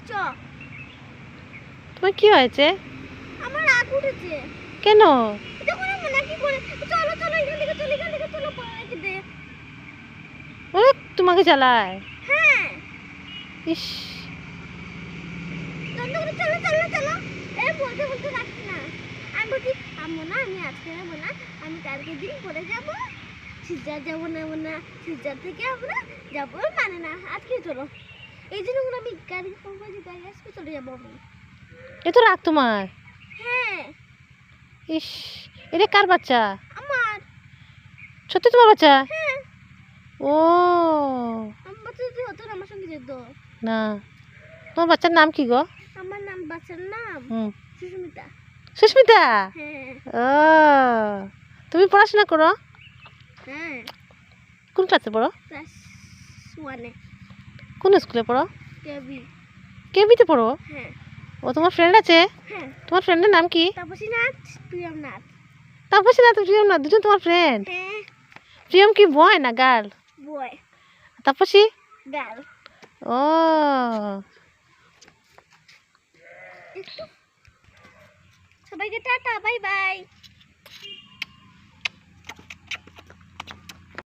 চ। তোমার কি হয়েছে? আমার রাগ উঠেছে। কেন? এটা করে মনে কি করে? চলো চলো এখান থেকে চলো, এখান থেকে চলো, পা রেখে দে। ওরে তোমাকে চালায়। হ্যাঁ। ইস। চলো চলো চলো চলো। এই বলতে বলতে রাখছি না। আমি বলছি আম্মু না, আমি আজকে যাবো না, আমি কালকে দিন পরে যাবো। সিজার যাবো না, না সিজার থেকে আমরা যাবো মানে না, আজকে চলো। এই জন্য করে আমি গাড়ি কোম্পানি গাড়ি আসবে চলে যাবো আমি। এ তো রাগ তোমার। হ্যাঁ। ইস। এটা কার বাচ্চা? আমার। সত্যি তোমার বাচ্চা? হ্যাঁ। ও আমার বাচ্চা যদি হতো না আমার সঙ্গে যেত। না, তোমার বাচ্চার নাম কি গো? আমার নাম বাচ্চার নাম সুস্মিতা। সুস্মিতা? হ্যাঁ। ও তুমি পড়াশোনা করো? হ্যাঁ। কোন ক্লাসে পড়ো? ক্লাস 1-এ। কোন স্কুলে পড়ো? কেবি। কেবিতে পড়ো? হ্যাঁ। ও তোমার ফ্রেন্ড আছে? হ্যাঁ। তোমার ফ্রেন্ডের নাম কি? তাপসী নাথ, প্রিয়ম নাথ। তাপসী না, প্রিয়ম না, দুজন তোমার ফ্রেন্ড? হ্যাঁ। প্রিয়ম কি বয় না গার্ল? বয়। তাপসী? গার্ল। ও সবাইকে টাটা, বাই বাই।